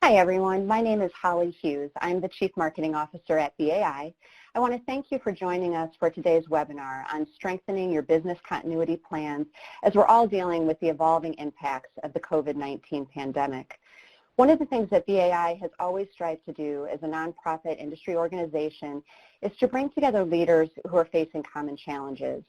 Hi everyone, my name is Holly Hughes. I'm the Chief Marketing Officer at BAI. I want to thank you for joining us for today's webinar on strengthening your business continuity plans as we're all dealing with the evolving impacts of the COVID-19 pandemic. One of the things that BAI has always strived to do as a nonprofit industry organization is to bring together leaders who are facing common challenges.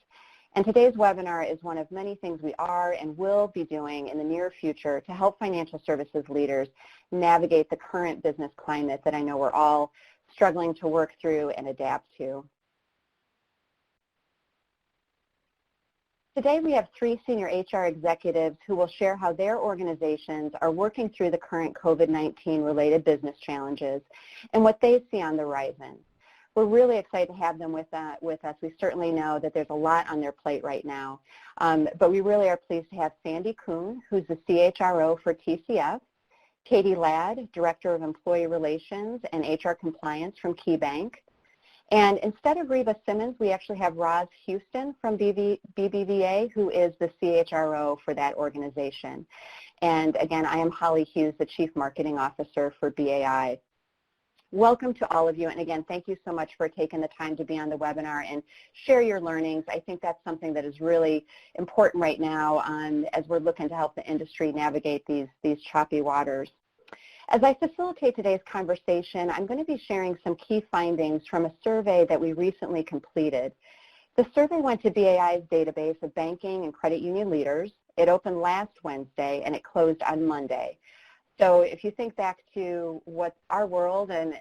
And today's webinar is one of many things we are and will be doing in the near future to help financial services leaders navigate the current business climate that I know we're all struggling to work through and adapt to. Today we have 3 senior HR executives who will share how their organizations are working through the current COVID-19 related business challenges and what they see on the horizon. We're really excited to have them with us. We certainly know that there's a lot on their plate right now, but we really are pleased to have Sandy Kuhn, who's the CHRO for TCF, Katie Ladd, Director of Employee Relations and HR Compliance from KeyBank, and instead of Reva Simmons, we actually have Roz Houston from BBVA, who is the CHRO for that organization. And again, I am Holly Hughes, the Chief Marketing Officer for BAI. Welcome to all of you, and again, thank you so much for taking the time to be on the webinar and share your learnings. I think that's something that is really important right now as we're looking to help the industry navigate these choppy waters. As I facilitate today's conversation, I'm going to be sharing some key findings from a survey that we recently completed. The survey went to BAI's database of banking and credit union leaders. It opened last Wednesday and it closed on Monday. So if you think back to what our world and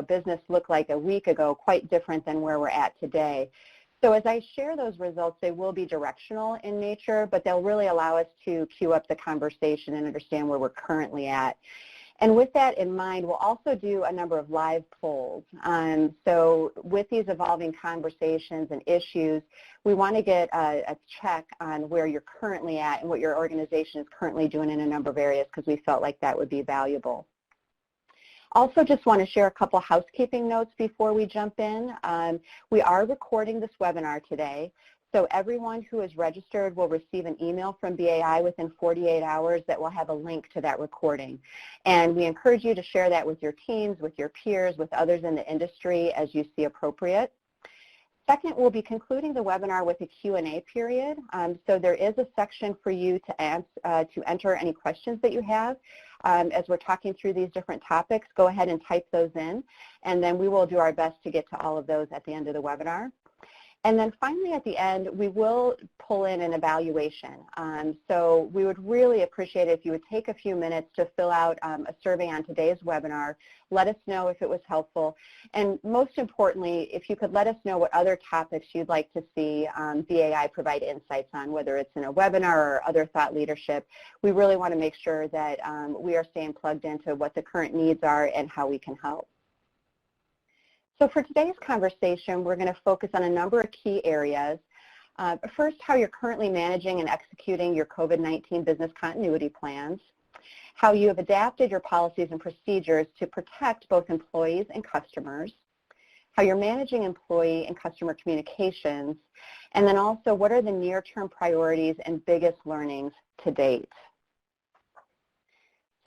business looked like a week ago, quite different than where we're at today. So as I share those results, they will be directional in nature, but they'll really allow us to queue up the conversation and understand where we're currently at. And with that in mind, we'll also do a number of live polls. So with these evolving conversations and issues, we want to get a check on where you're currently at and what your organization is currently doing in a number of areas, because we felt like that would be valuable. Also just want to share a couple housekeeping notes before we jump in. We are recording this webinar today. So everyone who is registered will receive an email from BAI within 48 hours that will have a link to that recording. And we encourage you to share that with your teams, with your peers, with others in the industry as you see appropriate. Second, we'll be concluding the webinar with a Q&A period. So there is a section for you to enter any questions that you have. As we're talking through these different topics, go ahead and type those in, and then we will do our best to get to all of those at the end of the webinar. And then finally at the end, we will pull in an evaluation. So we would really appreciate it if you would take a few minutes to fill out a survey on today's webinar. Let us know if it was helpful. And most importantly, if you could let us know what other topics you'd like to see BAI provide insights on, whether it's in a webinar or other thought leadership. We really want to make sure that we are staying plugged into what the current needs are and how we can help. So for today's conversation, we're going to focus on a number of key areas. First, how you're currently managing and executing your COVID-19 business continuity plans, how you have adapted your policies and procedures to protect both employees and customers, how you're managing employee and customer communications, and then also what are the near-term priorities and biggest learnings to date.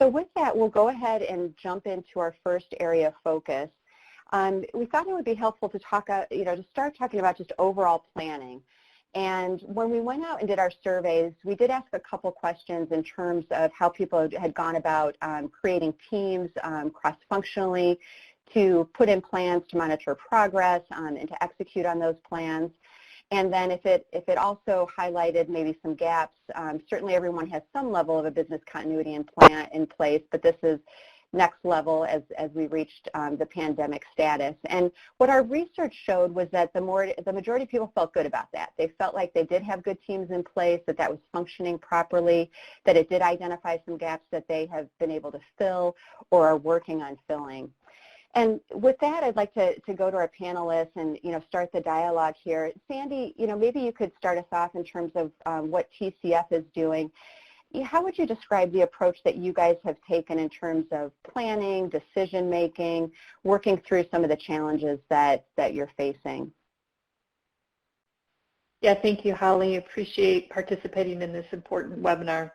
So with that, we'll go ahead and jump into our first area of focus. We thought it would be helpful to talk, to start talking about just overall planning. And when we went out and did our surveys, we did ask a couple questions in terms of how people had gone about creating teams cross-functionally to put in plans to monitor progress and to execute on those plans. And then if it also highlighted maybe some gaps, certainly everyone has some level of a business continuity in place, but this is next level as we reached the pandemic status. And what our research showed was that the majority of people felt good about that. They felt like they did have good teams in place, that was functioning properly, that it did identify some gaps that they have been able to fill or are working on filling. And with that, I'd like to go to our panelists and start the dialogue here. Sandy, maybe you could start us off in terms of what TCF is doing. How would you describe the approach that you guys have taken in terms of planning, decision-making, working through some of the challenges that you're facing? Yeah, thank you, Holly. Appreciate participating in this important webinar.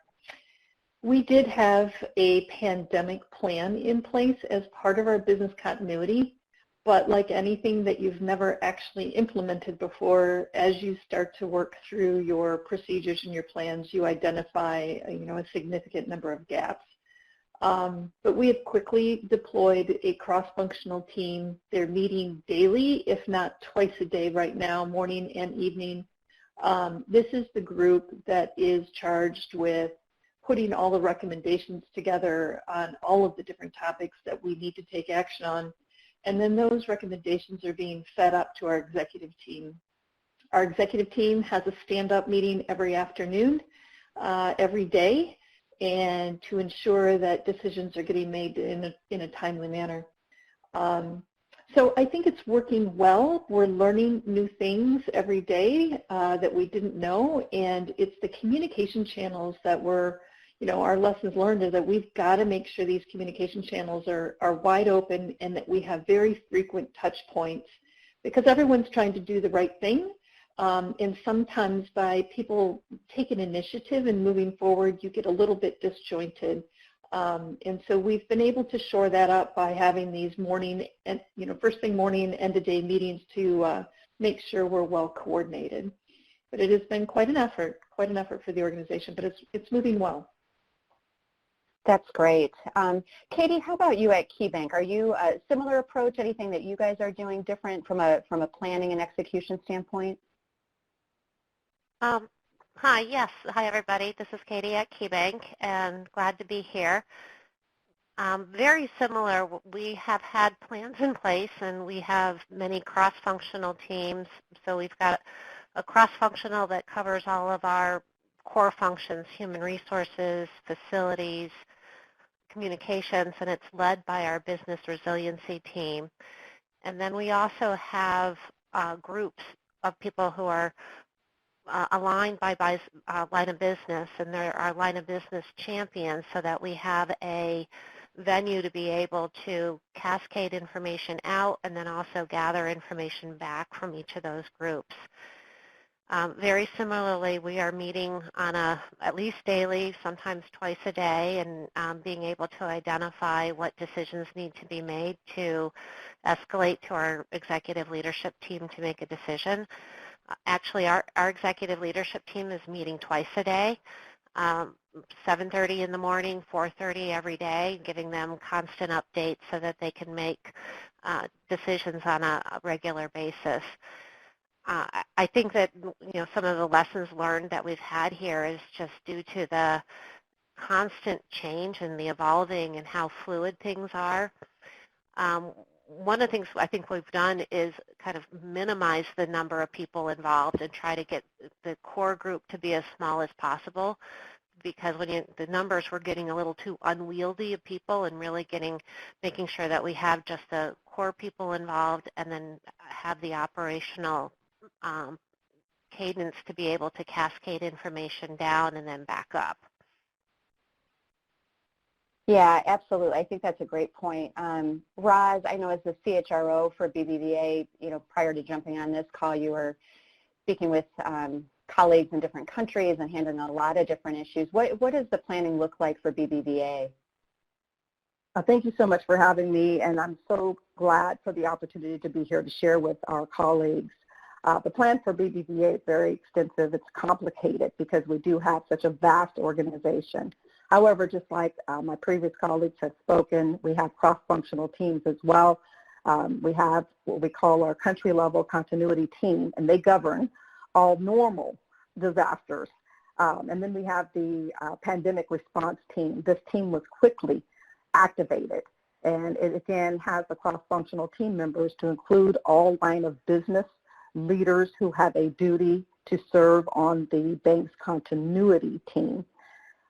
We did have a pandemic plan in place as part of our business continuity, but like anything that you've never actually implemented before, as you start to work through your procedures and your plans, you identify, a significant number of gaps. But we have quickly deployed a cross-functional team. They're meeting daily, if not twice a day right now, morning and evening. This is the group that is charged with putting all the recommendations together on all of the different topics that we need to take action on. And then those recommendations are being fed up to our executive team. Our executive team has a stand-up meeting every afternoon, every day, and to ensure that decisions are getting made in a timely manner. So I think it's working well. We're learning new things every day that we didn't know, and it's the communication channels that our lessons learned is that we've got to make sure these communication channels are wide open and that we have very frequent touch points, because everyone's trying to do the right thing. And sometimes by people taking initiative and moving forward, you get a little bit disjointed. And so we've been able to shore that up by having these morning and, first thing morning, end of day meetings to make sure we're well coordinated. But it has been quite an effort for the organization, but it's moving well. That's great. Katie, how about you at KeyBank? Are you a similar approach? Anything that you guys are doing different from a planning and execution standpoint? Hi, yes. Hi, everybody. This is Katie at KeyBank, and glad to be here. Very similar. We have had plans in place, and we have many cross-functional teams. So we've got a cross-functional that covers all of our core functions, human resources, facilities, communications, and it's led by our business resiliency team. And then we also have groups of people who are aligned by line of business, and they're our line of business champions, so that we have a venue to be able to cascade information out and then also gather information back from each of those groups. Very similarly, we are meeting on at least daily, sometimes twice a day, and being able to identify what decisions need to be made to escalate to our executive leadership team to make a decision. Actually, our executive leadership team is meeting twice a day, 7:30 in the morning, 4:30 every day, giving them constant updates so that they can make decisions on a regular basis. I think that some of the lessons learned that we've had here is just due to the constant change and the evolving and how fluid things are. One of the things I think we've done is kind of minimize the number of people involved and try to get the core group to be as small as possible, because when the numbers were getting a little too unwieldy of people, and really making sure that we have just the core people involved and then have the operational cadence to be able to cascade information down and then back up. Yeah, absolutely. I think that's a great point. Roz, I know as the CHRO for BBVA, prior to jumping on this call, you were speaking with colleagues in different countries and handling a lot of different issues. What does the planning look like for BBVA? Thank you so much for having me, and I'm so glad for the opportunity to be here to share with our colleagues. The plan for BBVA is very extensive. It's complicated because we do have such a vast organization. However, just like my previous colleagues have spoken, we have cross-functional teams as well. We have what we call our country-level continuity team, and they govern all normal disasters. And then we have the pandemic response team. This team was quickly activated, and it again has the cross-functional team members to include all line of business leaders who have a duty to serve on the bank's continuity team.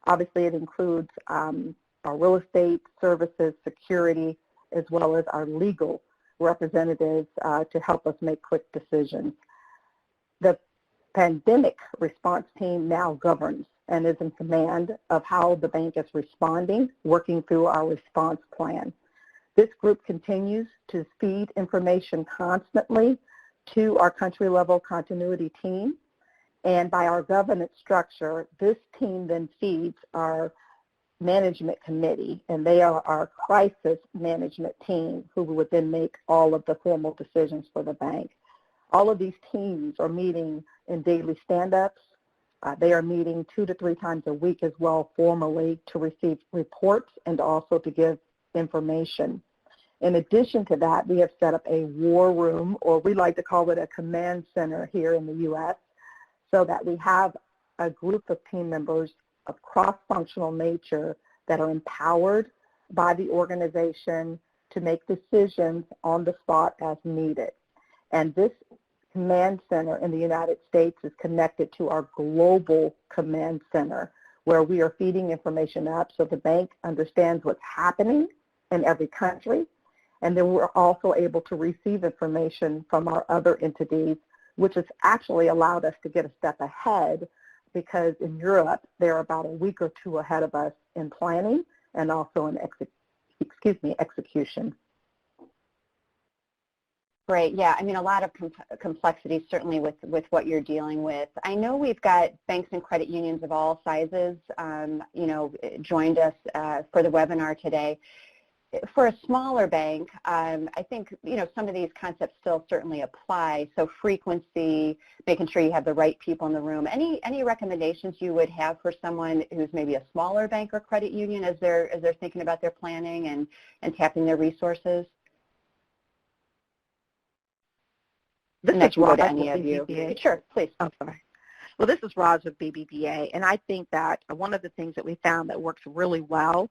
Obviously, it includes our real estate services, security, as well as our legal representatives to help us make quick decisions. The pandemic response team now governs and is in command of how the bank is responding, working through our response plan. This group continues to feed information constantly to our country-level continuity team. And by our governance structure, this team then feeds our management committee, and they are our crisis management team who would then make all of the formal decisions for the bank. All of these teams are meeting in daily stand-ups. They are meeting 2 to 3 times a week as well formally to receive reports and also to give information. In addition to that, we have set up a war room, or we like to call it a command center here in the U.S., so that we have a group of team members of cross-functional nature that are empowered by the organization to make decisions on the spot as needed. And this command center in the United States is connected to our global command center, where we are feeding information up so the bank understands what's happening in every country. And then we're also able to receive information from our other entities, which has actually allowed us to get a step ahead, because in Europe, they're about a week or 2 ahead of us in planning and also in execution. Great. Yeah, I mean, a lot of complexity certainly with what you're dealing with. I know we've got banks and credit unions of all sizes, joined us for the webinar today. For a smaller bank, I think, some of these concepts still certainly apply. So frequency, making sure you have the right people in the room. Any recommendations you would have for someone who's maybe a smaller bank or credit union as they're thinking about their planning and tapping their resources? This is Raj with BBVA. Sure, please. I'm sorry. Well, this is Raj with BBVA, and I think that one of the things that we found that works really well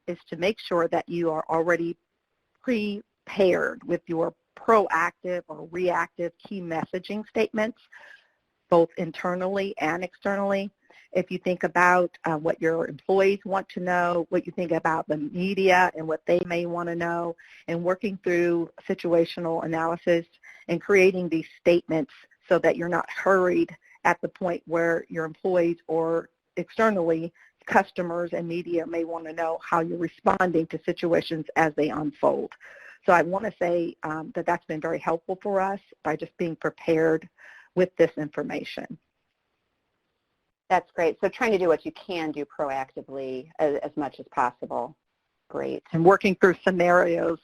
is to make sure that you are already prepared with your proactive or reactive key messaging statements, both internally and externally. If you think about what your employees want to know, what you think about the media and what they may want to know, and working through situational analysis and creating these statements so that you're not hurried at the point where your employees or externally customers and media may want to know how you're responding to situations as they unfold. So I want to say that that's been very helpful for us by just being prepared with this information. That's great. So trying to do what you can do proactively as much as possible. Great. And working through scenarios,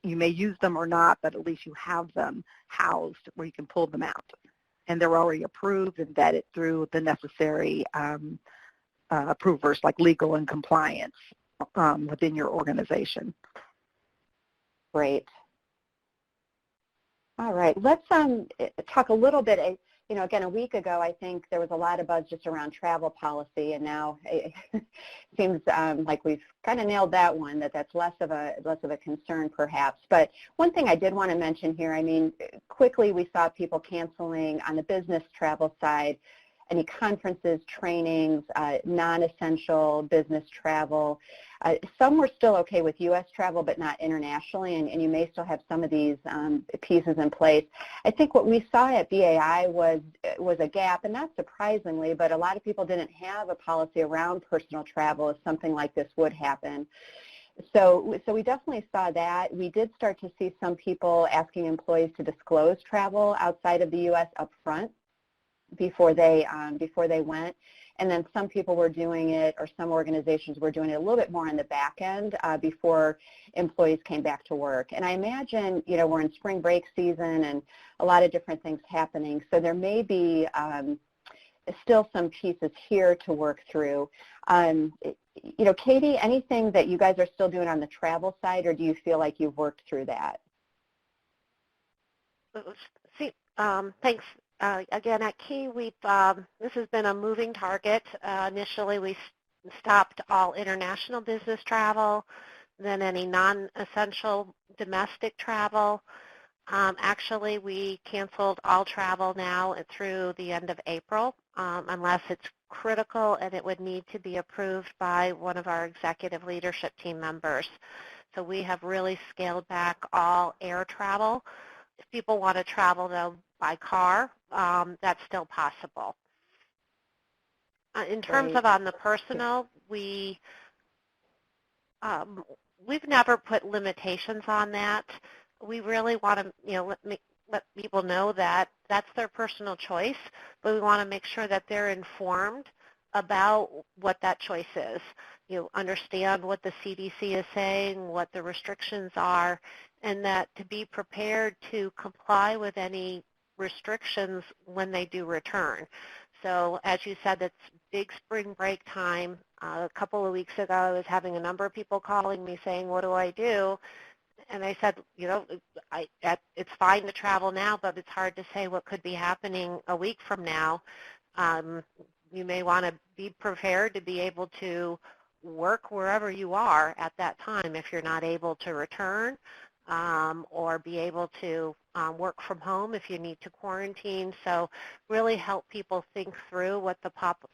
you may use them or not, but at least you have them housed where you can pull them out. And they're already approved and vetted through the necessary approvers like legal and compliance within your organization. Great. All right. Let's talk a little bit. Again, a week ago, I think there was a lot of buzz just around travel policy, and now it seems like we've kind of nailed that one, that's less of a concern perhaps. But one thing I did want to mention here, I mean, quickly we saw people canceling on the business travel side, any conferences, trainings, non-essential business travel. Some were still okay with U.S. travel, but not internationally, and you may still have some of these pieces in place. I think what we saw at BAI was a gap, and not surprisingly, but a lot of people didn't have a policy around personal travel if something like this would happen. So we definitely saw that. We did start to see some people asking employees to disclose travel outside of the U.S. up front before they went. And then some people were doing it, or some organizations were doing it a little bit more on the back end before employees came back to work. And I imagine, we're in spring break season and a lot of different things happening. So there may be still some pieces here to work through. Katie, anything that you guys are still doing on the travel side, or do you feel like you've worked through that? Thanks. Again, at Key, this has been a moving target. Initially, we stopped all international business travel, then any non-essential domestic travel. Actually, we canceled all travel now through the end of April, unless it's critical and it would need to be approved by one of our executive leadership team members. So we have really scaled back all air travel. If people want to travel, though, by car, that's still possible. In terms of on the personal, we've never put limitations on that. We really want to, let people know that that's their personal choice, but we want to make sure that they're informed about what that choice is. You understand what the CDC is saying, what the restrictions are, and that to be prepared to comply with any restrictions when they do return. So as you said, it's big spring break time. A couple of weeks ago, I was having a number of people calling me saying, what do I do? And I said, you know, it's fine to travel now, but it's hard to say what could be happening a week from now. You may want to be prepared to be able to work wherever you are at that time if you're not able to return, or be able to work from home if you need to quarantine. So really help people think through what the possible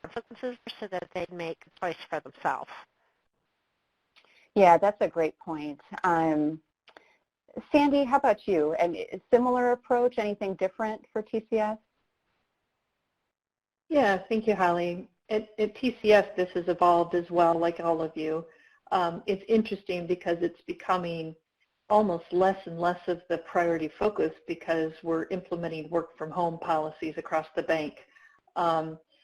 consequences are so that they make a choice for themselves. Yeah, that's a great point. Sandy, how about you? And similar approach, anything different for TCF? Yeah, thank you, Holly. At TCF, this has evolved as well, like all of you. It's interesting because it's becoming almost less and less of the priority focus because we're implementing work from home policies across the bank.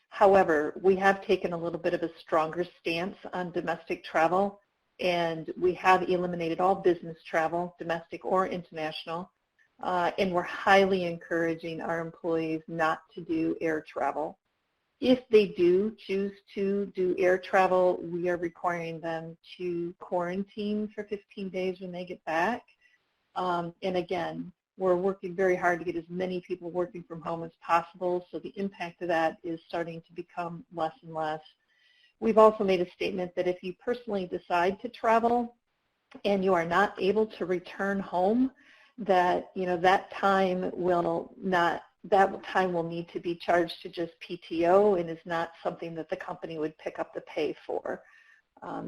However, we have taken a little bit of a stronger stance on domestic travel, and we have eliminated all business travel, domestic or international, and we're highly encouraging our employees not to do air travel. If they do choose to do air travel, we are requiring them to quarantine for 15 days when they get back. And again, we're working very hard to get as many people working from home as possible, so the impact of that is starting to become less and less. We've also made a statement that if you personally decide to travel and you are not able to return home, that that time will need to be charged to just PTO and is not something that the company would pick up the pay for.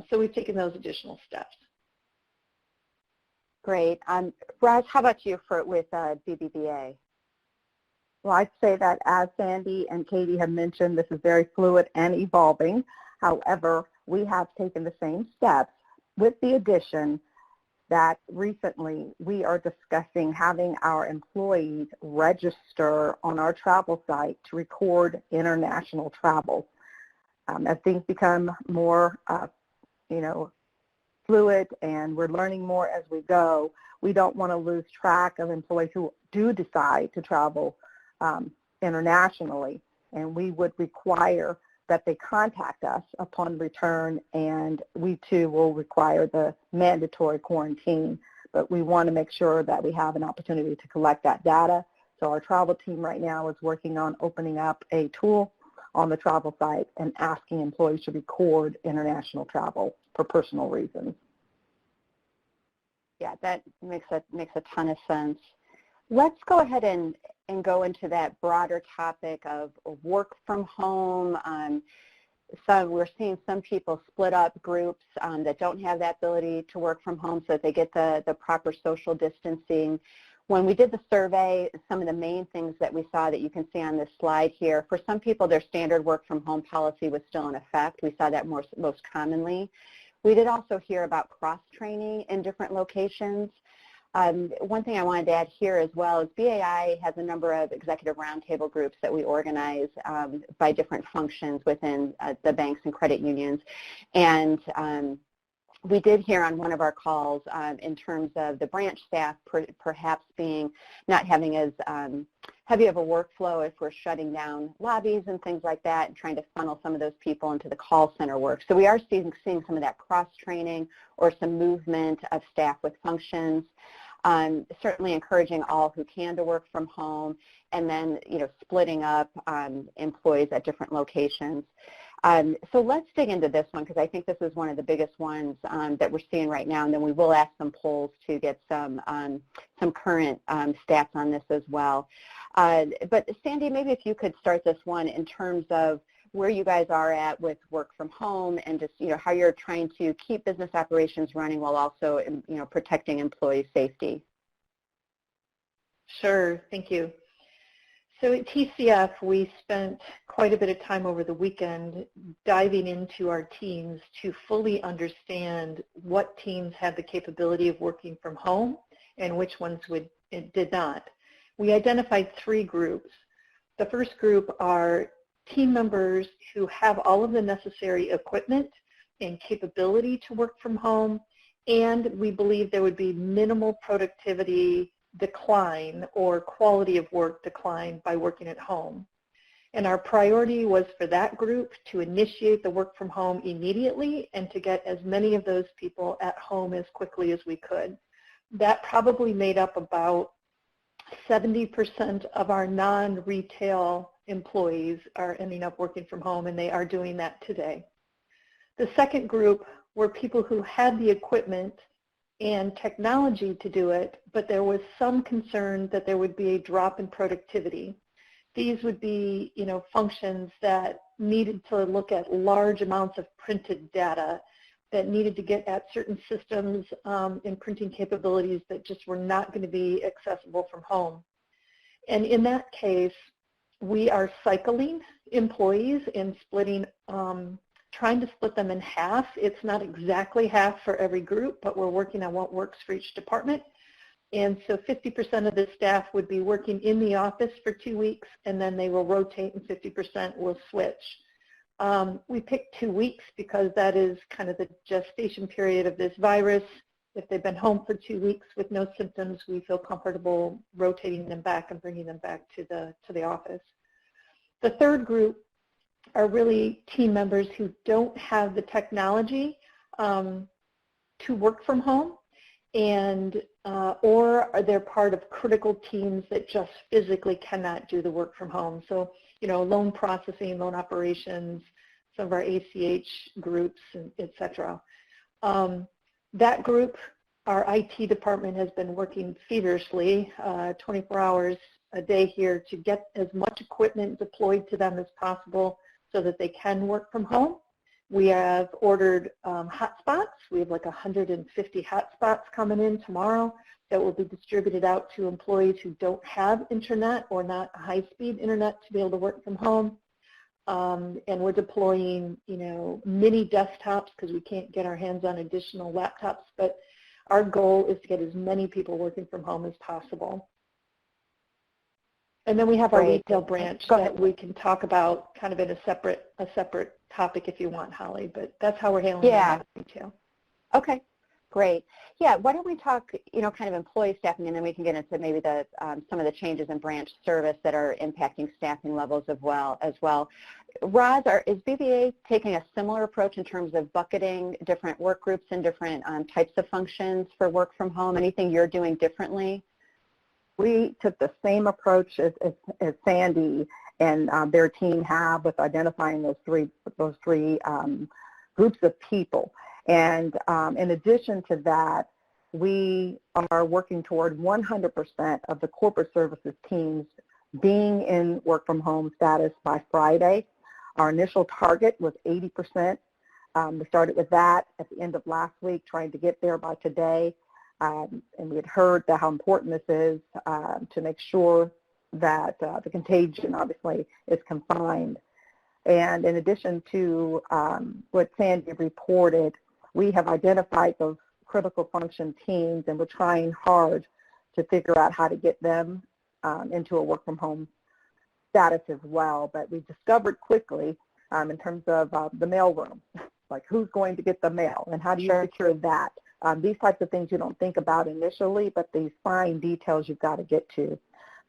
So we've taken those additional steps. Great. Roz, how about you with BBVA? Well, I'd say that as Sandy and Katie have mentioned, this is very fluid and evolving. However, we have taken the same steps with the addition that recently we are discussing having our employees register on our travel site to record international travel. As things become more, fluid and we're learning more as we go, we don't want to lose track of employees who do decide to travel internationally, and we would require that they contact us upon return, and we too will require the mandatory quarantine, but we want to make sure that we have an opportunity to collect that data. So our travel team right now is working on opening up a tool on the travel site and asking employees to record international travel for personal reasons. Yeah, that makes a ton of sense. Let's go ahead and go into that broader topic of work from home. So we're seeing some people split up groups that don't have that ability to work from home so that they get the proper social distancing. When we did the survey, some of the main things that we saw that you can see on this slide here, for some people their standard work from home policy was still in effect. We saw that most commonly. We did also hear about cross-training in different locations. One thing I wanted to add here as well is BAI has a number of executive roundtable groups that we organize by different functions within the banks and credit unions. And we did hear on one of our calls in terms of the branch staff perhaps not having as heavy of a workflow if we're shutting down lobbies and things like that and trying to funnel some of those people into the call center work. So we are seeing some of that cross-training or some movement of staff with functions. Certainly encouraging all who can to work from home, and then splitting up employees at different locations. So let's dig into this one because I think this is one of the biggest ones that we're seeing right now, and then we will ask some polls to get some current stats on this as well. But Sandy, maybe if you could start this one in terms of where you guys are at with work from home and just how you're trying to keep business operations running while also protecting employee safety. Sure, thank you. So at TCF, we spent quite a bit of time over the weekend diving into our teams to fully understand what teams had the capability of working from home and which ones did not. We identified three groups. The first group are team members who have all of the necessary equipment and capability to work from home, and we believe there would be minimal productivity decline or quality of work decline by working at home. And our priority was for that group to initiate the work from home immediately and to get as many of those people at home as quickly as we could. That probably made up about 70% of our non-retail employees are ending up working from home, and they are doing that today. The second group were people who had the equipment and technology to do it, but there was some concern that there would be a drop in productivity. These would be, functions that needed to look at large amounts of printed data, that needed to get at certain systems and printing capabilities that just were not going to be accessible from home. And in that case, we are cycling employees and splitting, trying to split them in half. It's not exactly half for every group, but we're working on what works for each department. And so 50% of the staff would be working in the office for 2 weeks, and then they will rotate and 50% will switch. We picked 2 weeks because that is kind of the gestation period of this virus. If they've been home for 2 weeks with no symptoms, we feel comfortable rotating them back and bringing them back to the office. The third group are really team members who don't have the technology to work from home, and or they're part of critical teams that just physically cannot do the work from home. So, loan processing, loan operations, some of our ACH groups, et cetera. That group, our IT department has been working feverishly 24 hours a day here to get as much equipment deployed to them as possible so that they can work from home. We have ordered hotspots. We have like 150 hotspots coming in tomorrow that will be distributed out to employees who don't have internet or not high-speed internet to be able to work from home. And we're deploying, mini desktops because we can't get our hands on additional laptops. But our goal is to get as many people working from home as possible. And then we have our retail branch that we can talk about kind of in a separate topic if you want, Holly, but that's how we're handling retail. Okay, great. Yeah, why don't we talk, kind of employee staffing, and then we can get into maybe some of the changes in branch service that are impacting staffing levels as well. Roz, is BBA taking a similar approach in terms of bucketing different work groups and different types of functions for work from home? Anything you're doing differently? We took the same approach as Sandy and their team have with identifying those three groups of people. And in addition to that, we are working toward 100% of the corporate services teams being in work from home status by Friday. Our initial target was 80%. We started with that at the end of last week, trying to get there by today. And we had heard how important this is to make sure that the contagion obviously is confined. And in addition to what Sandy reported, we have identified those critical function teams, and we're trying hard to figure out how to get them into a work from home status as well. But we discovered quickly in terms of the mailroom, like who's going to get the mail and how do you secure that? These types of things you don't think about initially, but these fine details you've got to get to.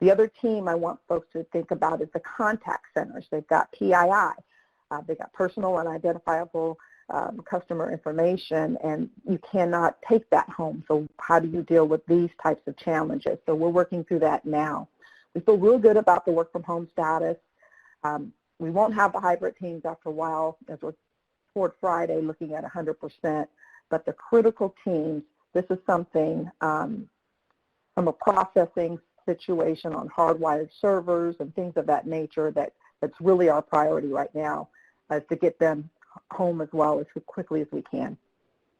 The other team I want folks to think about is the contact centers. They've got PII. They've got personal and identifiable customer information, and you cannot take that home. So how do you deal with these types of challenges? So we're working through that now. We feel real good about the work from home status. We won't have the hybrid teams after a while as we're toward Friday looking at 100%. But the critical teams, this is something from a processing situation on hardwired servers and things of that nature that's really our priority right now, is to get them home as well as quickly as we can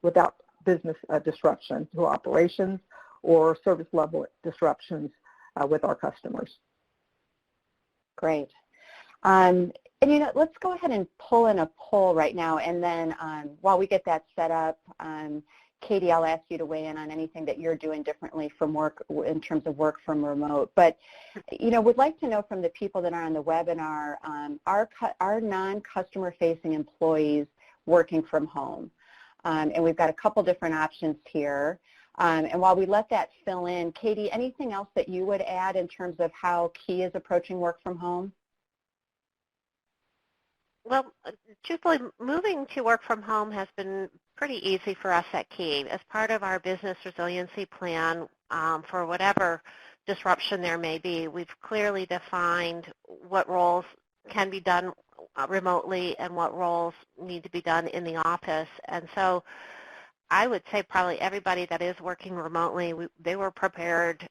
without business disruption to operations or service level disruptions with our customers. Great. And let's go ahead and pull in a poll right now, and then while we get that set up, Katie, I'll ask you to weigh in on anything that you're doing differently from work in terms of work from remote. But, would like to know from the people that are on the webinar, our non-customer facing employees working from home. And we've got a couple different options here. And while we let that fill in, Katie, anything else that you would add in terms of how Key is approaching work from home? Well, truthfully, moving to work from home has been pretty easy for us at Key. As part of our business resiliency plan, for whatever disruption there may be, we've clearly defined what roles can be done remotely and what roles need to be done in the office. And so I would say probably everybody that is working remotely, they were prepared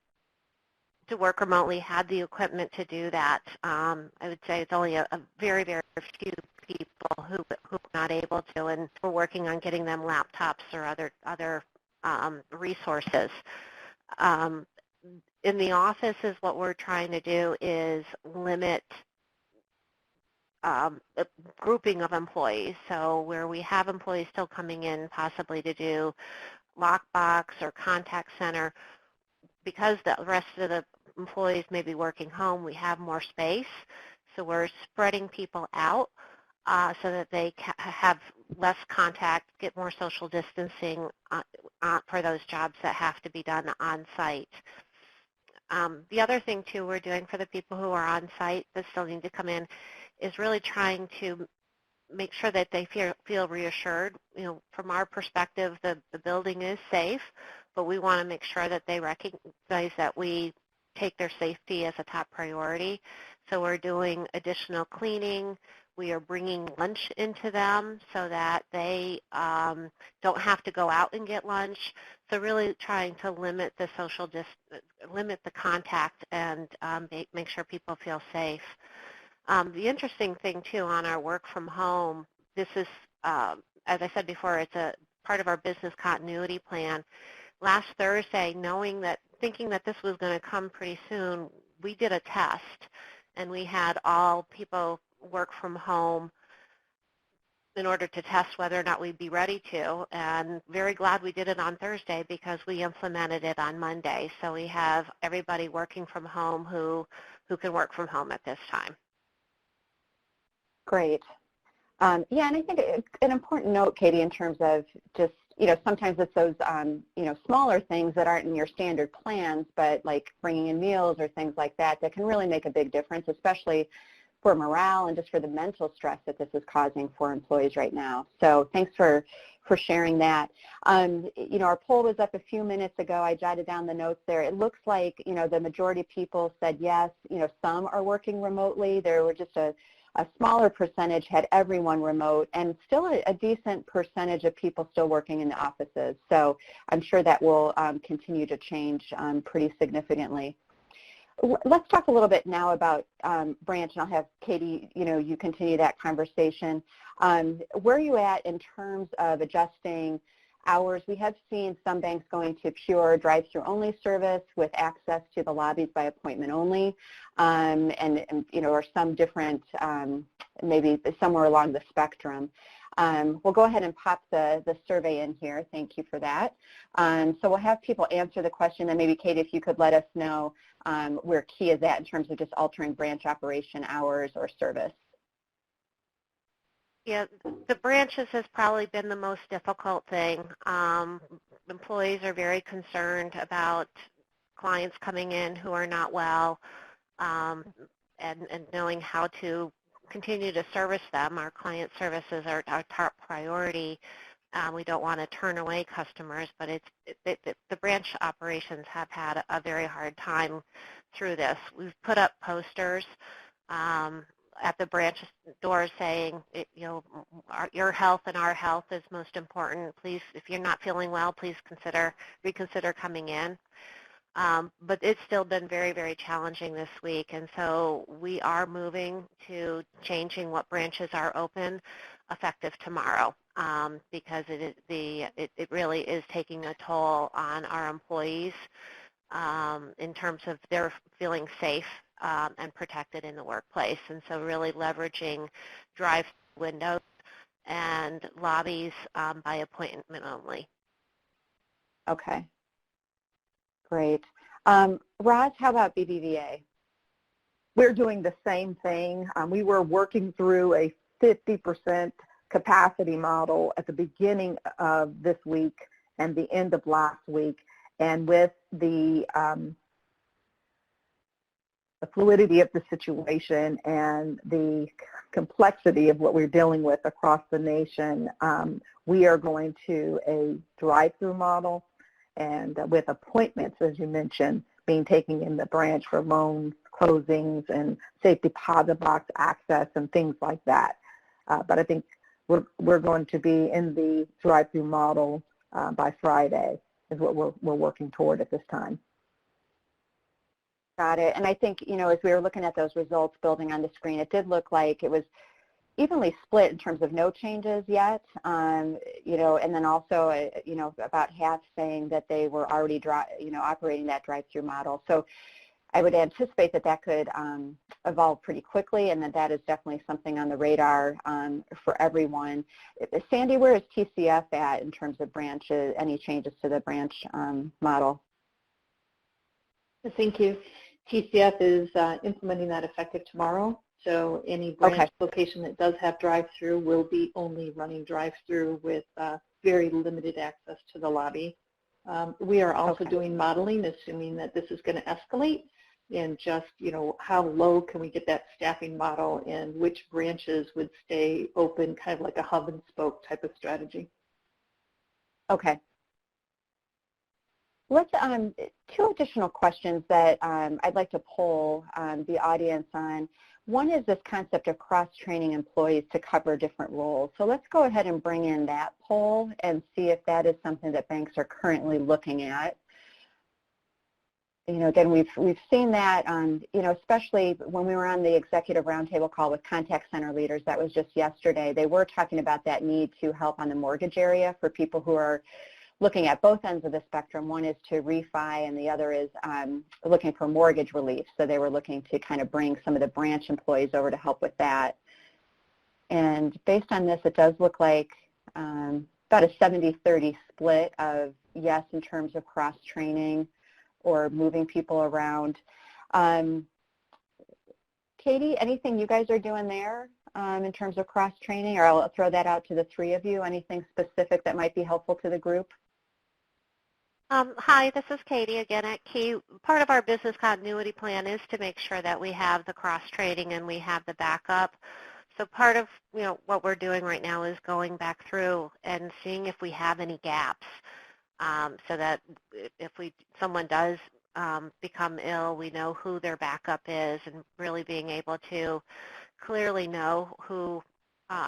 to work remotely, had the equipment to do that. I would say it's only a very, very few people who are not able to, and we're working on getting them laptops or other resources. In the offices, what we're trying to do is limit a grouping of employees. So where we have employees still coming in possibly to do lockbox or contact center, because the rest of the employees may be working home, we have more space. So we're spreading people out so that they have less contact, get more social distancing for those jobs that have to be done on site. The other thing, too, we're doing for the people who are on site that still need to come in is really trying to make sure that they feel reassured. From our perspective, the building is safe, but we want to make sure that they recognize that we take their safety as a top priority. So we're doing additional cleaning. We are bringing lunch into them so that they don't have to go out and get lunch. So really trying to limit the limit the contact and make sure people feel safe. The interesting thing, too, on our work from home, this is, as I said before, it's a part of our business continuity plan. Last Thursday, thinking that this was going to come pretty soon, we did a test, and we had all people work from home in order to test whether or not we'd be ready to, and very glad we did it on Thursday because we implemented it on Monday. So we have everybody working from home who can work from home at this time. Great. Yeah, and I think an important note, Katie, in terms of just, sometimes it's those, smaller things that aren't in your standard plans, but like bringing in meals or things like that can really make a big difference, especially for morale and just for the mental stress that this is causing for employees right now. So thanks for sharing that. Our poll was up a few minutes ago. I jotted down the notes there. It looks like, the majority of people said yes. Some are working remotely. There were just a smaller percentage had everyone remote, and still a decent percentage of people still working in the offices. So I'm sure that will continue to change pretty significantly. Let's talk a little bit now about branch, and I'll have Katie, you continue that conversation. Where are you at in terms of adjusting hours? We have seen some banks going to pure drive-through only service with access to the lobbies by appointment only, or some different, maybe somewhere along the spectrum. We'll go ahead and pop the survey in here. Thank you for that. So we'll have people answer the question, and maybe, Kate, if you could let us know where Key is at in terms of just altering branch operation hours or service. Yeah, the branches has probably been the most difficult thing. Employees are very concerned about clients coming in who are not well, and knowing how to continue to service them. Our client services are our top priority. We don't want to turn away customers, but the branch operations have had a very hard time through this. We've put up posters at the branch doors saying, your health and our health is most important. Please, if you're not feeling well, please reconsider coming in. But it's still been very, very challenging this week, and so we are moving to changing what branches are open effective tomorrow, because it really is taking a toll on our employees in terms of their feeling safe and protected in the workplace. And so really leveraging drive-through windows and lobbies by appointment only. Okay, great. Roz, how about BBVA? We're doing the same thing. We were working through a 50% capacity model at the beginning of this week and the end of last week. And with the fluidity of the situation and the complexity of what we're dealing with across the nation, we are going to a drive-through model, and with appointments, as you mentioned, being taken in the branch for loan closings and safe deposit box access and things like that. But I think we're going to be in the drive-through model by Friday is what we're working toward at this time. Got it. And I think, you know, as we were looking at those results building on the screen, it did look like it was evenly split in terms of no changes yet, you know, and then also, you know, about half saying that they were already, operating that drive-through model. So I would anticipate that that could evolve pretty quickly, and that is definitely something on the radar for everyone. Sandy, where is TCF at in terms of branches, any changes to the branch model? Thank you. TCF is implementing that effective tomorrow. So any branch location that does have drive-through will be only running drive-through with very limited access to the lobby. We are also doing modeling, assuming that this is going to escalate, and just, you know, how low can we get that staffing model and which branches would stay open, kind of like a hub and spoke type of strategy. Okay. Let's, two additional questions that I'd like to poll the audience on. One is this concept of cross-training employees to cover different roles. So let's go ahead and bring in that poll and see if that is something that banks are currently looking at. You know, again, we've seen that, you know, especially when we were on the executive roundtable call with contact center leaders, that was just yesterday. They were talking about that need to help on the mortgage area for people who are looking at both ends of the spectrum. One is to refi and the other is looking for mortgage relief. So they were looking to kind of bring some of the branch employees over to help with that. And based on this, it does look like about a 70-30 split of yes in terms of cross-training or moving people around. Katie, anything you guys are doing there in terms of cross-training, or I'll throw that out to the three of you, anything specific that might be helpful to the group? Hi, this is Katie again at Key. Part of our business continuity plan is to make sure that we have the cross-training and we have the backup. So part of, you know, what we're doing right now is going back through and seeing if we have any gaps, so that if someone does become ill, we know who their backup is, and really being able to clearly know who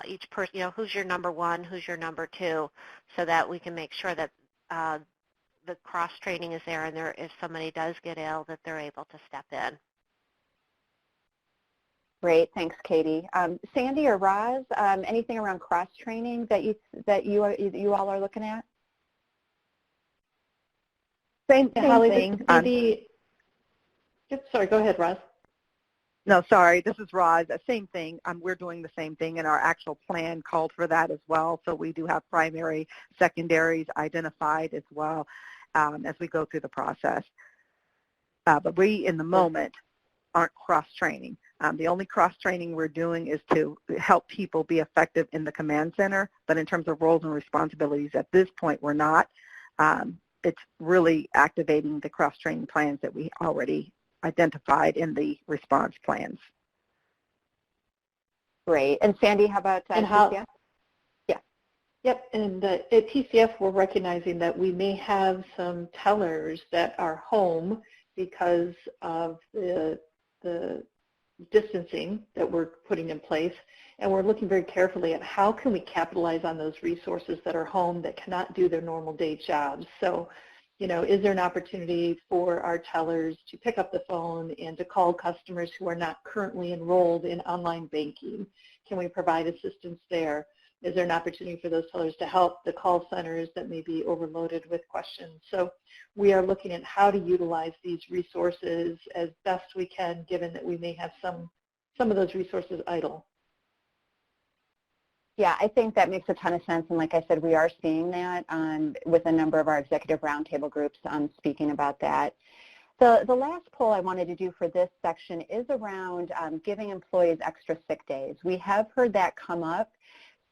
each person, you know, who's your number one, who's your number two, so that we can make sure that the cross-training is there, and if somebody does get ill, that they're able to step in. Great, thanks, Katie. Sandy or Roz, anything around cross-training that you all are looking at? Same thing. Sorry, go ahead, Roz. No, sorry, this is Roz. Same thing. We're doing the same thing, and our actual plan called for that as well. So we do have primary, secondaries identified as well as we go through the process. But we, in the moment, aren't cross-training. The only cross-training we're doing is to help people be effective in the command center. But in terms of roles and responsibilities, at this point, we're not. It's really activating the cross-training plans that we already identified in the response plans. Great. And Sandy, how about TCF? Yeah. Yep. And at TCF, we're recognizing that we may have some tellers that are home because of the distancing that we're putting in place. And we're looking very carefully at how can we capitalize on those resources that are home that cannot do their normal day jobs. So, you know, is there an opportunity for our tellers to pick up the phone and to call customers who are not currently enrolled in online banking? Can we provide assistance there? Is there an opportunity for those tellers to help the call centers that may be overloaded with questions? So we are looking at how to utilize these resources as best we can, given that we may have some of those resources idle. Yeah, I think that makes a ton of sense, and like I said, we are seeing that with a number of our executive roundtable groups speaking about that. The last poll I wanted to do for this section is around giving employees extra sick days. We have heard that come up.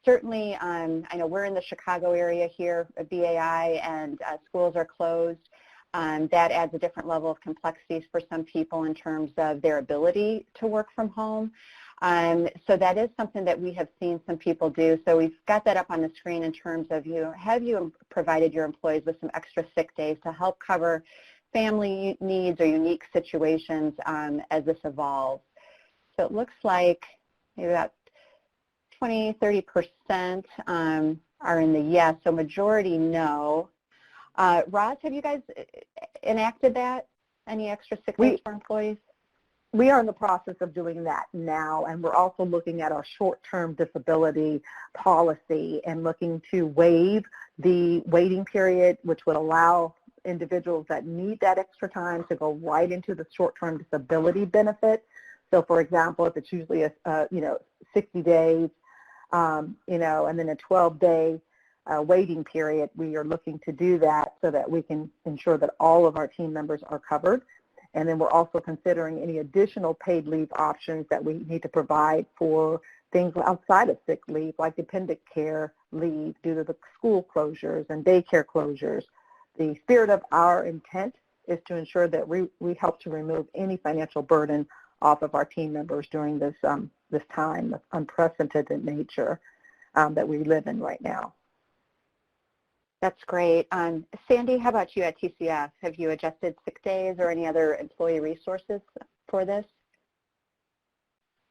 Certainly, I know we're in the Chicago area here at BAI, and schools are closed. That adds a different level of complexities for some people in terms of their ability to work from home. So that is something that we have seen some people do. So we've got that up on the screen in terms of, have you provided your employees with some extra sick days to help cover family needs or unique situations as this evolves. So it looks like maybe about 20-30% are in the yes, so majority no. Roz, have you guys enacted that? Any extra sick days for employees? We are in the process of doing that now, and we're also looking at our short-term disability policy and looking to waive the waiting period, which would allow individuals that need that extra time to go right into the short-term disability benefit. So, for example, if it's usually 60 days, and then a 12-day waiting period, we are looking to do that so that we can ensure that all of our team members are covered. And then we're also considering any additional paid leave options that we need to provide for things outside of sick leave, like dependent care leave due to the school closures and daycare closures. The spirit of our intent is to ensure that we help to remove any financial burden off of our team members during this time of unprecedented nature that we live in right now. That's great. Sandy, how about you at TCF? Have you adjusted sick days or any other employee resources for this?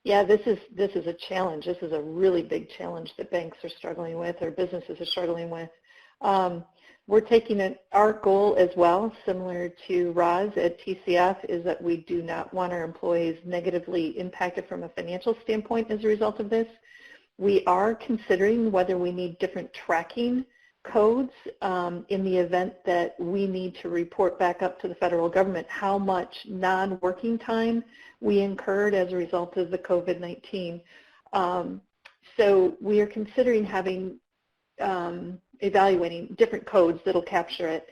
Yeah, this is a challenge. This is a really big challenge that banks are struggling with, or businesses are struggling with. We're taking it, our goal as well, similar to Roz at TCF, is that we do not want our employees negatively impacted from a financial standpoint as a result of this. We are considering whether we need different tracking codes in the event that we need to report back up to the federal government how much non-working time we incurred as a result of the COVID-19. So we are considering having evaluating different codes that'll capture it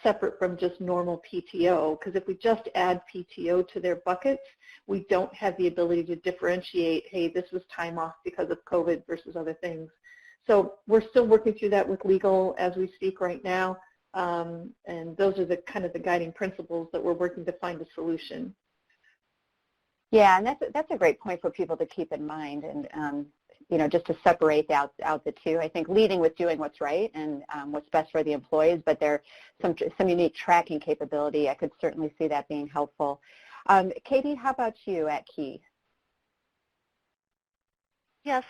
separate from just normal PTO, because if we just add PTO to their buckets, we don't have the ability to differentiate, hey, this was time off because of COVID versus other things. So we're still working through that with legal as we speak right now, and those are the kind of the guiding principles that we're working to find a solution. Yeah, and that's a great point for people to keep in mind, and just to separate out the two. I think leading with doing what's right and what's best for the employees, but there's some unique tracking capability. I could certainly see that being helpful. Katie, how about you at Key? Yes,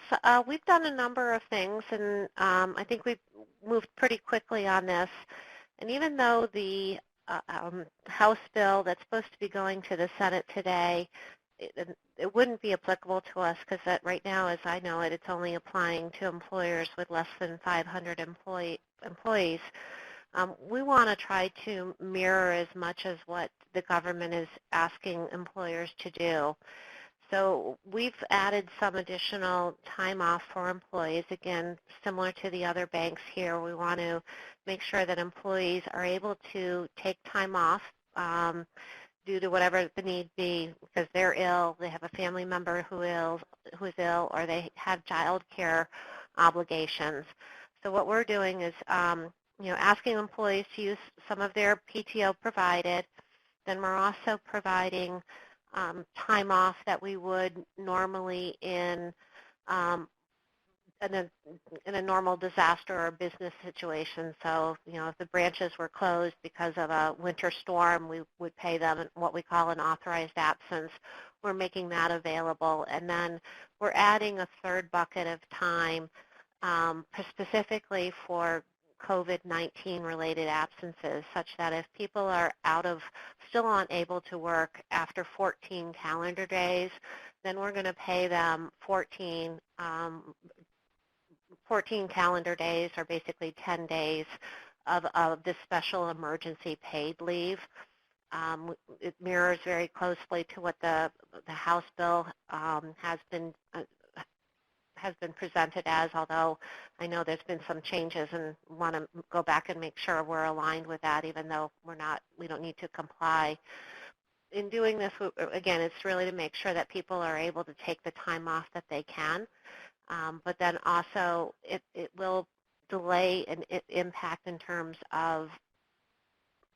we've done a number of things, and I think we've moved pretty quickly on this. And even though the House bill that's supposed to be going to the Senate today, it wouldn't be applicable to us because that right now, as I know it, it's only applying to employers with less than 500 employees. We want to try to mirror as much as what the government is asking employers to do. So we've added some additional time off for employees. Again, similar to the other banks here, we want to make sure that employees are able to take time off due to whatever the need be, because they're ill, they have a family member who's ill, or they have child care obligations. So what we're doing is asking employees to use some of their PTO provided. Then we're also providing time off that we would normally in a normal disaster or business situation. So, if the branches were closed because of a winter storm, we would pay them what we call an authorized absence. We're making that available. And then we're adding a third bucket of time specifically for COVID-19 related absences, such that if people are still unable to work after 14 calendar days, then we're going to pay them 14 calendar days, or basically 10 days of this special emergency paid leave. It mirrors very closely to what the House bill has been has been presented as, although I know there's been some changes and want to go back and make sure we're aligned with that, even though we don't need to comply. In doing this, again, it's really to make sure that people are able to take the time off that they can, but then also it will delay an impact in terms of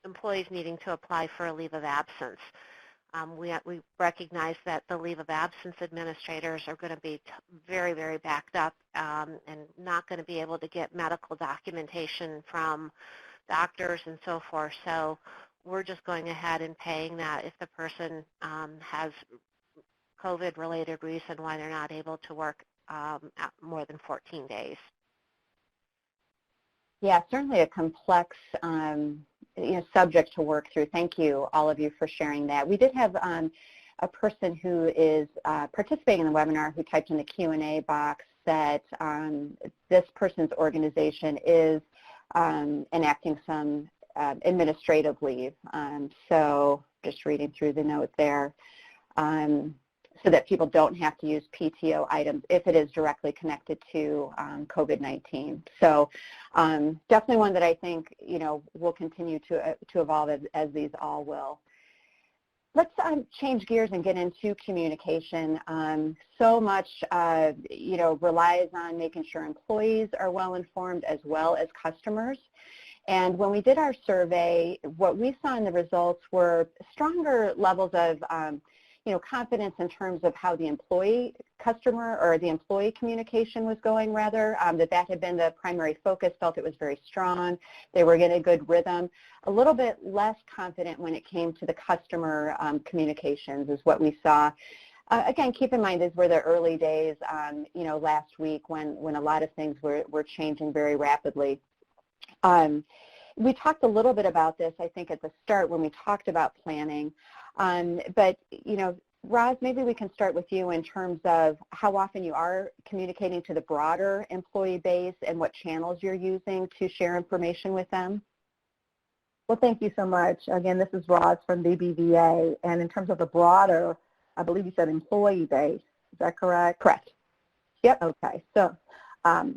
employees needing to apply for a leave of absence. We recognize that the leave of absence administrators are going to be very, very backed up and not going to be able to get medical documentation from doctors and so forth. So we're just going ahead and paying that if the person has COVID-related reason why they're not able to work more than 14 days. Yeah, certainly a complex subject to work through. Thank you, all of you, for sharing that. We did have a person who is participating in the webinar who typed in the Q&A box that this person's organization is enacting some administrative leave. So just reading through the note there. So that people don't have to use PTO items if it is directly connected to COVID-19. So definitely one that I think will continue to evolve as these all will. Let's change gears and get into communication. So much relies on making sure employees are well informed as well as customers. And when we did our survey, what we saw in the results were stronger levels of confidence in terms of how the employee communication was going, rather, that had been the primary focus, felt it was very strong, they were getting a good rhythm. A little bit less confident when it came to the customer communications is what we saw. Again, keep in mind these were the early days, last week when a lot of things were changing very rapidly. We talked a little bit about this, I think, at the start when we talked about planning. But, Roz, maybe we can start with you in terms of how often you are communicating to the broader employee base and what channels you're using to share information with them. Well, thank you so much. Again, this is Roz from BBVA. And in terms of the broader, I believe you said employee base. Is that correct? Correct. Yep. Okay. So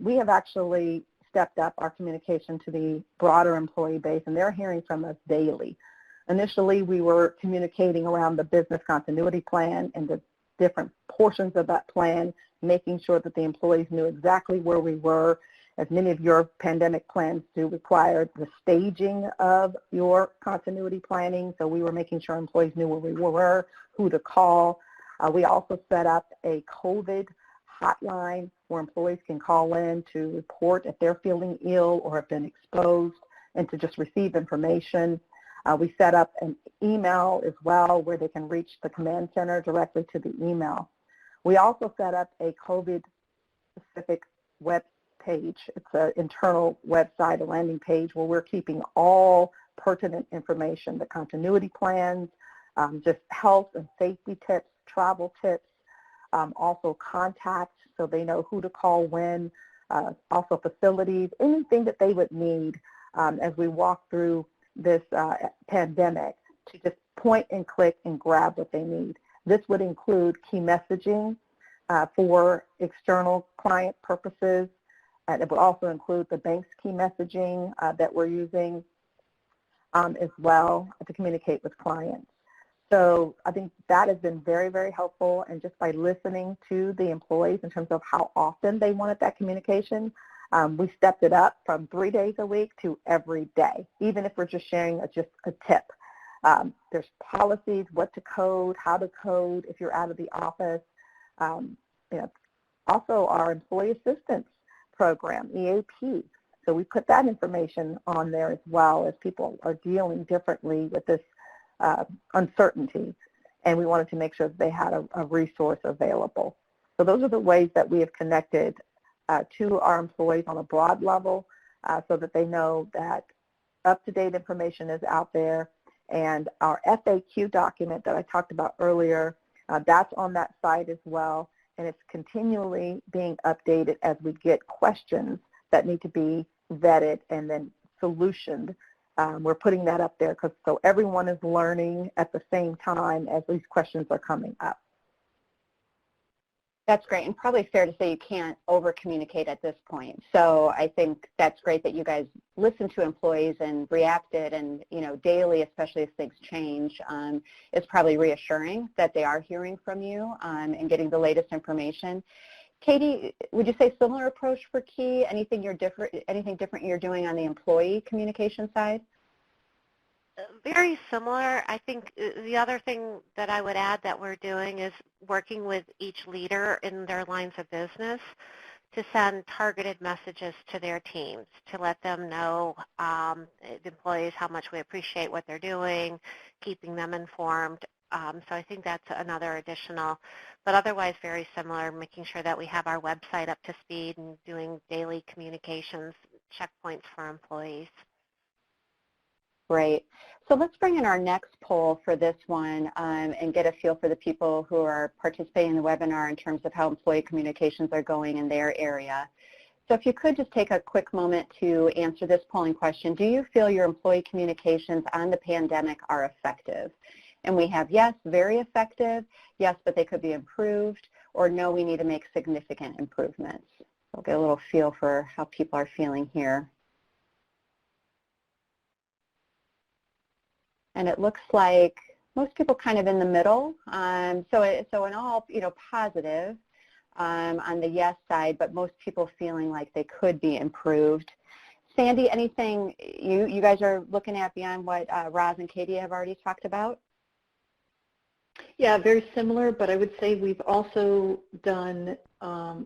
we have actually stepped up our communication to the broader employee base, and they're hearing from us daily. Initially, we were communicating around the business continuity plan and the different portions of that plan, making sure that the employees knew exactly where we were. As many of your pandemic plans do require the staging of your continuity planning, so we were making sure employees knew where we were, who to call. We also set up a COVID hotline where employees can call in to report if they're feeling ill or have been exposed and to just receive information. We set up an email as well where they can reach the command center directly to the email. We also set up a COVID-specific web page. It's an internal website, a landing page where we're keeping all pertinent information, the continuity plans, just health and safety tips, travel tips, also contacts so they know who to call when, also facilities, anything that they would need as we walk through this pandemic to just point and click and grab what they need. This would include key messaging for external client purposes. It would also include the bank's key messaging that we're using as well to communicate with clients. So I think that has been very, very helpful, and just by listening to the employees in terms of how often they wanted that communication, we stepped it up from 3 days a week to every day, even if we're just sharing just a tip. There's policies, what to code, how to code if you're out of the office. Also our employee assistance program, EAP. So we put that information on there as well as people are dealing differently with this uncertainty, and we wanted to make sure that they had a resource available. So those are the ways that we have connected to our employees on a broad level so that they know that up-to-date information is out there. And our FAQ document that I talked about earlier, that's on that site as well, and it's continually being updated as we get questions that need to be vetted and then solutioned. We're putting that up there so everyone is learning at the same time as these questions are coming up. That's great, and probably fair to say you can't over-communicate at this point. So I think that's great that you guys listen to employees and reacted, and daily, especially as things change, it's probably reassuring that they are hearing from you and getting the latest information. Katie, would you say similar approach for Key? Anything different you're doing on the employee communication side? Very similar. I think the other thing that I would add that we're doing is working with each leader in their lines of business to send targeted messages to their teams to let them know, the employees, how much we appreciate what they're doing, keeping them informed. So I think that's another additional, but otherwise very similar, making sure that we have our website up to speed and doing daily communications checkpoints for employees. Great. So let's bring in our next poll for this one and get a feel for the people who are participating in the webinar in terms of how employee communications are going in their area. So if you could just take a quick moment to answer this polling question, do you feel your employee communications on the pandemic are effective? And we have yes, very effective, yes, but they could be improved, or no, we need to make significant improvements. We'll get a little feel for how people are feeling here. And it looks like most people kind of in the middle. So in all, positive on the yes side, but most people feeling like they could be improved. Sandy, anything you guys are looking at beyond what Roz and Katie have already talked about? Yeah, very similar, but I would say we've also done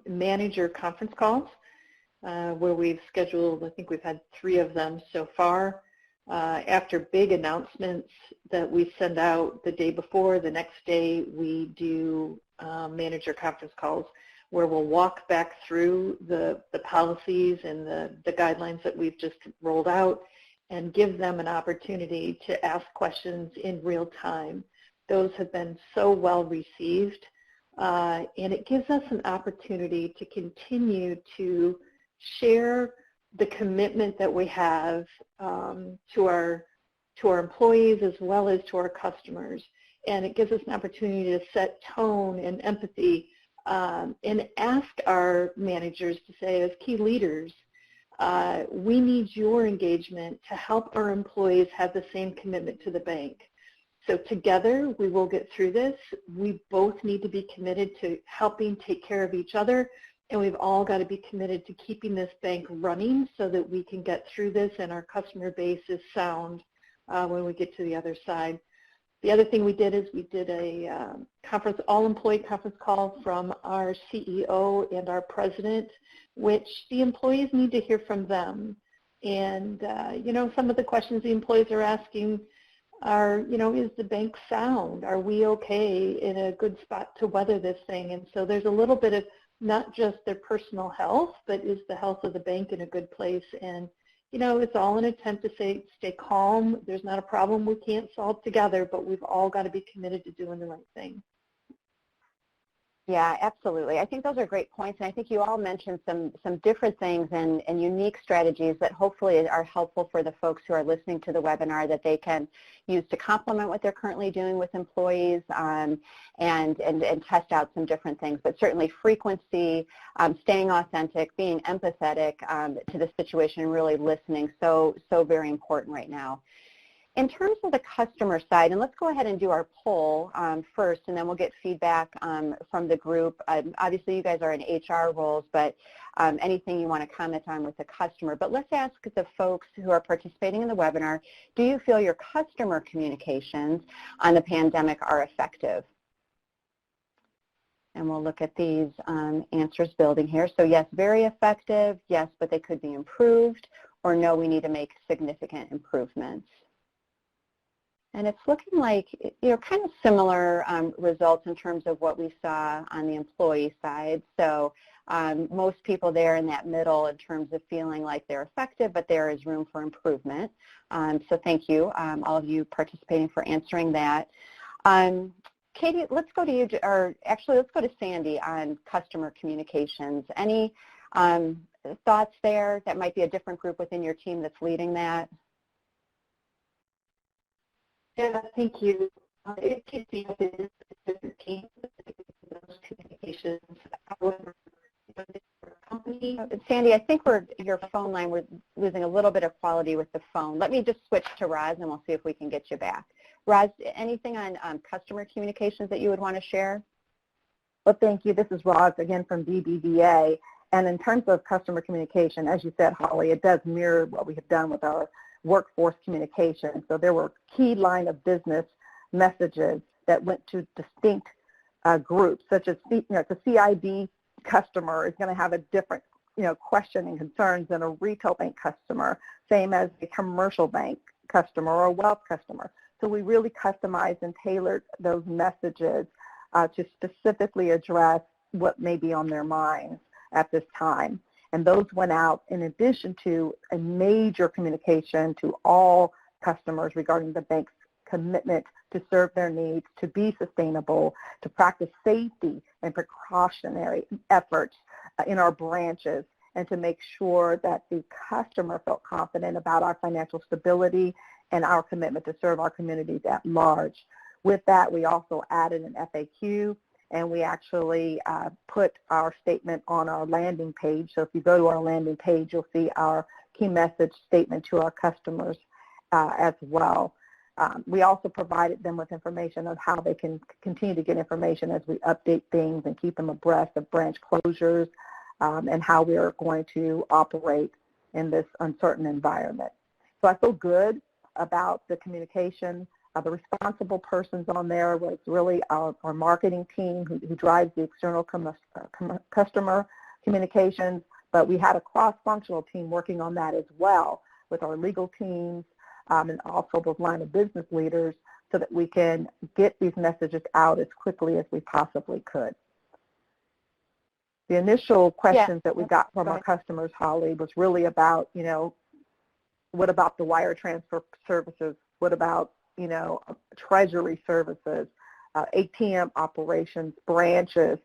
manager conference calls where we've scheduled, I think we've had 3 of them so far. After big announcements that we send out the day before, the next day we do manager conference calls where we'll walk back through the policies and the guidelines that we've just rolled out and give them an opportunity to ask questions in real time. Those have been so well received, and it gives us an opportunity to continue to share the commitment that we have to our employees as well as to our customers. And it gives us an opportunity to set tone and empathy and ask our managers to say, as key leaders, we need your engagement to help our employees have the same commitment to the bank. So together we will get through this. We both need to be committed to helping take care of each other, and we've all got to be committed to keeping this bank running so that we can get through this and our customer base is sound when we get to the other side. The other thing we did is we did a all-employee conference call from our CEO and our president, which the employees need to hear from them. And, some of the questions the employees are asking are, is the bank sound? Are we okay in a good spot to weather this thing? And so there's a little bit of not just their personal health, but is the health of the bank in a good place? And, it's all an attempt to stay calm. There's not a problem we can't solve together, but we've all got to be committed to doing the right thing. Yeah, absolutely. I think those are great points, and I think you all mentioned some different things and unique strategies that hopefully are helpful for the folks who are listening to the webinar that they can use to complement what they're currently doing with employees and test out some different things. But certainly frequency, staying authentic, being empathetic to the situation, and really listening, so very important right now. In terms of the customer side, and let's go ahead and do our poll first, and then we'll get feedback from the group. Obviously, you guys are in HR roles, but anything you want to comment on with the customer. But let's ask the folks who are participating in the webinar, do you feel your customer communications on the pandemic are effective? And we'll look at these answers building here. So yes, very effective, yes, but they could be improved, or no, we need to make significant improvements. And it's looking like, kind of similar results in terms of what we saw on the employee side. So most people there in that middle in terms of feeling like they're effective, but there is room for improvement. So thank you, all of you participating, for answering that. Katie, let's go to you, or actually let's go to Sandy on customer communications. Any thoughts there? That might be a different group within your team that's leading that. Yeah, thank you. It could be a different team. those communications. However, company. Sandy, I think your phone line, we're losing a little bit of quality with the phone. Let me just switch to Roz and we'll see if we can get you back. Roz, anything on customer communications that you would want to share? Well, thank you. This is Roz again from BBVA. And in terms of customer communication, as you said, Holly, it does mirror what we have done with our workforce communication. So there were key line of business messages that went to distinct groups, such as the CIB customer is going to have a different question and concerns than a retail bank customer, same as a commercial bank customer or a wealth customer. So we really customized and tailored those messages to specifically address what may be on their minds at this time. And those went out in addition to a major communication to all customers regarding the bank's commitment to serve their needs, to be sustainable, to practice safety and precautionary efforts in our branches, and to make sure that the customer felt confident about our financial stability and our commitment to serve our communities at large. With that, we also added an FAQ, and we actually put our statement on our landing page. So if you go to our landing page, you'll see our key message statement to our customers as well. We also provided them with information on how they can continue to get information as we update things and keep them abreast of branch closures and how we are going to operate in this uncertain environment. So I feel good about the communication. The responsible persons on there was really our marketing team who drives the external customer communications, but we had a cross-functional team working on that as well with our legal teams and also those line of business leaders so that we can get these messages out as quickly as we possibly could. The initial questions that we got from our customers, Holly, was really about, what about the wire transfer services? What about treasury services, ATM operations, branches,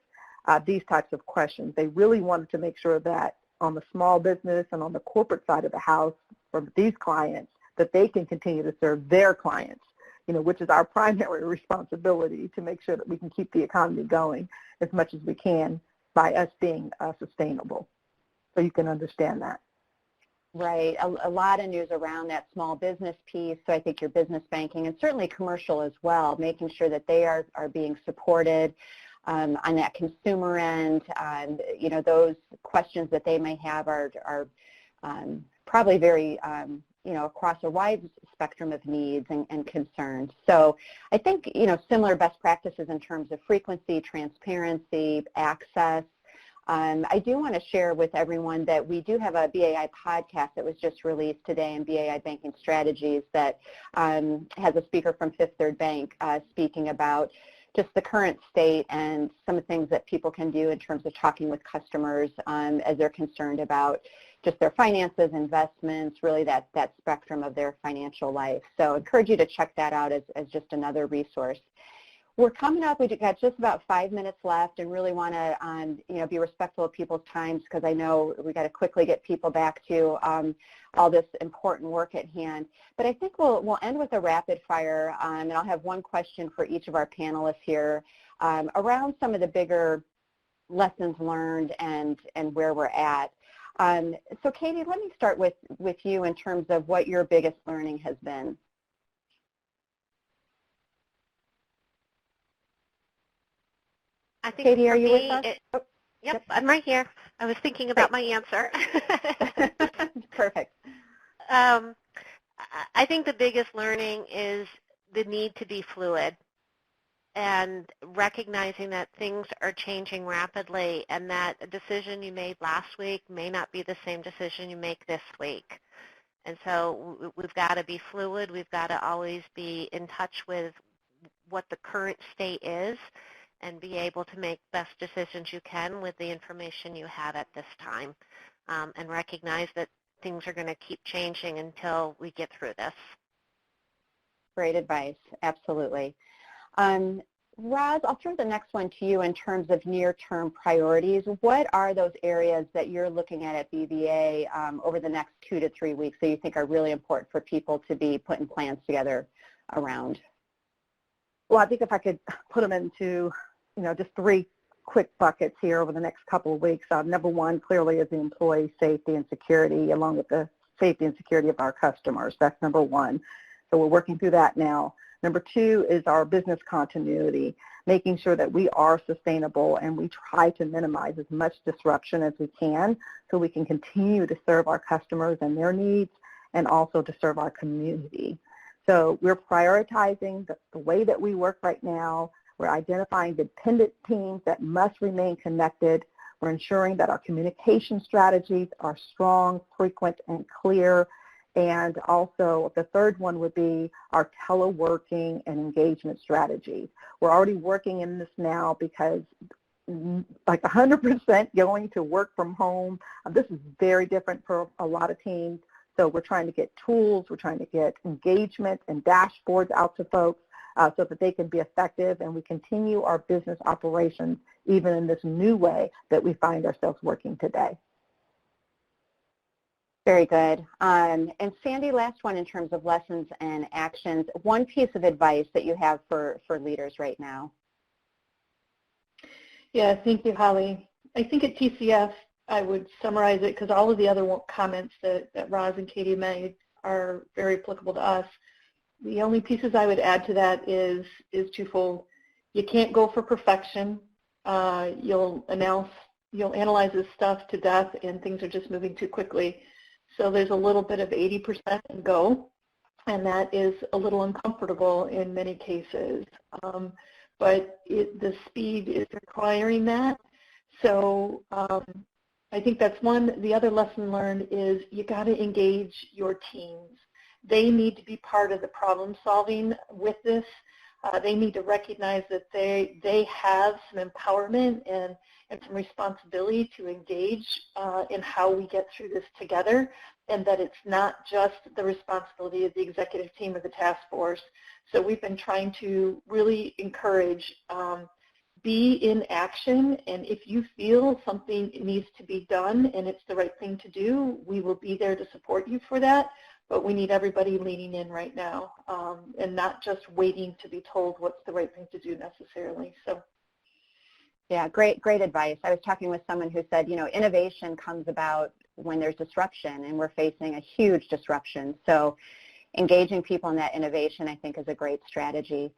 these types of questions. They really wanted to make sure that on the small business and on the corporate side of the house for these clients, that they can continue to serve their clients, which is our primary responsibility to make sure that we can keep the economy going as much as we can by us being sustainable. So you can understand that. Right. A lot of news around that small business piece, so I think your business banking and certainly commercial as well, making sure that they are being supported on that consumer end. Those questions that they may have are probably very, across a wide spectrum of needs and concerns. So I think, similar best practices in terms of frequency, transparency, access. I do want to share with everyone that we do have a BAI podcast that was just released today in BAI Banking Strategies that has a speaker from Fifth Third Bank speaking about just the current state and some of the things that people can do in terms of talking with customers as they're concerned about just their finances, investments, really that spectrum of their financial life. So I encourage you to check that out as just another resource. We're coming up, we've got just about 5 minutes left and really want to be respectful of people's times because I know we got to quickly get people back to all this important work at hand. But I think we'll end with a rapid fire and I'll have one question for each of our panelists here around some of the bigger lessons learned and where we're at. So Katie, let me start with you in terms of what your biggest learning has been. I think Katie, are you with us? Yep, I'm right here. I was thinking about my answer. Perfect. I think the biggest learning is the need to be fluid and recognizing that things are changing rapidly and that a decision you made last week may not be the same decision you make this week. And so we've got to be fluid. We've got to always be in touch with what the current state is and be able to make best decisions you can with the information you have at this time and recognize that things are going to keep changing until we get through this. Great advice. Absolutely. Roz, I'll throw the next one to you in terms of near-term priorities. What are those areas that you're looking at BVA over the next 2 to 3 weeks that you think are really important for people to be putting plans together around? Well, I think if I could put them into, just 3 quick buckets here over the next couple of weeks. Number one, clearly, is the employee safety and security, along with the safety and security of our customers. That's number one. So we're working through that now. Number two is our business continuity, making sure that we are sustainable and we try to minimize as much disruption as we can so we can continue to serve our customers and their needs and also to serve our community. So we're prioritizing the way that we work right now. We're identifying dependent teams that must remain connected. We're ensuring that our communication strategies are strong, frequent, and clear. And also the third one would be our teleworking and engagement strategies. We're already working in this now because like 100% going to work from home. This is very different for a lot of teams. So we're trying to get tools, we're trying to get engagement and dashboards out to folks so that they can be effective, and we continue our business operations even in this new way that we find ourselves working today. Very good. And Sandy, last one in terms of lessons and actions, one piece of advice that you have for leaders right now. Yeah, thank you, Holly. I think at TCF, I would summarize it because all of the other comments that Roz and Katie made are very applicable to us. The only pieces I would add to that is twofold. You can't go for perfection. You'll analyze this stuff to death and things are just moving too quickly. So there's a little bit of 80% and go, and that is a little uncomfortable in many cases. But the speed is requiring that. So I think that's one. The other lesson learned is you got to engage your teams. They need to be part of the problem solving with this. They need to recognize that they have some empowerment and some responsibility to engage in how we get through this together, and that it's not just the responsibility of the executive team or the task force. So we've been trying to really encourage be in action, and if you feel something needs to be done and it's the right thing to do, we will be there to support you for that. But we need everybody leaning in right now and not just waiting to be told what's the right thing to do necessarily. So, yeah, great advice. I was talking with someone who said, you know, innovation comes about when there's disruption, and we're facing a huge disruption. So engaging people in that innovation, I think, is a great strategy.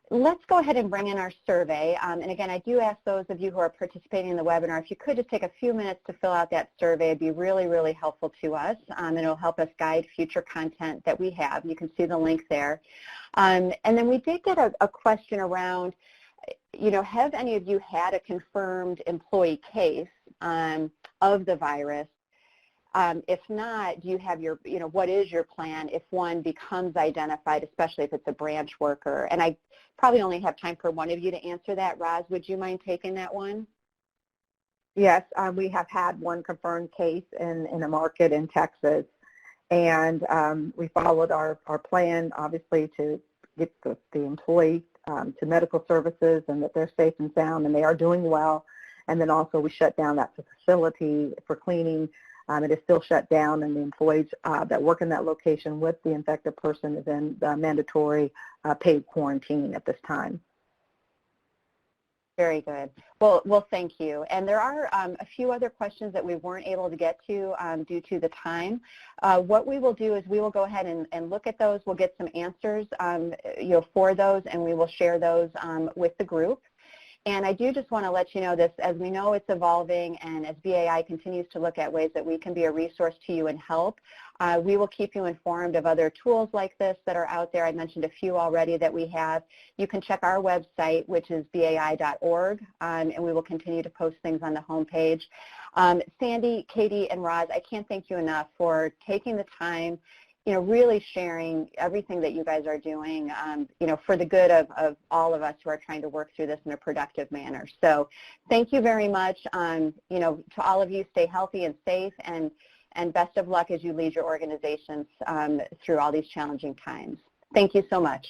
Let's go ahead and bring in our survey. And again, I do ask those of you who are participating in the webinar, if you could just take a few minutes to fill out that survey, it'd be really, really helpful to us. And it'll help us guide future content that we have. You can see the link there. And then we did get a question around, you know, have any of you had a confirmed employee case of the virus? If not, do you have your, you know, what is your plan if one becomes identified, especially if it's a branch worker? And I probably only have time for one of you to answer that. Roz, would you mind taking that one? Yes, we have had one confirmed case in a market in Texas, and we followed our plan, obviously, to get the employee to medical services and that they're safe and sound and they are doing well. And then also we shut down that facility for cleaning. It is still shut down, and the employees that work in that location with the infected person is in the mandatory paid quarantine at this time. Very good. Well, thank you. And there are a few other questions that we weren't able to get to due to the time. What we will do is we will go ahead and look at those. We'll get some answers you know, for those, and we will share those with the group. And I do just want to let you know this, as we know it's evolving, and as BAI continues to look at ways that we can be a resource to you and help, we will keep you informed of other tools like this that are out there. I mentioned a few already that we have. You can check our website, which is bai.org, and we will continue to post things on the homepage. Sandy, Katie, and Roz, I can't thank you enough for taking the time, you know, really sharing everything that you guys are doing, you know, for the good of all of us who are trying to work through this in a productive manner. So thank you very much. You know, to all of you, stay healthy and safe, and best of luck as you lead your organizations through all these challenging times. Thank you so much.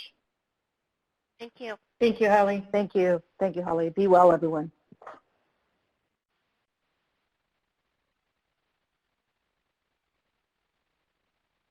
Thank you. Thank you, Holly. Thank you. Thank you, Holly. Be well, everyone.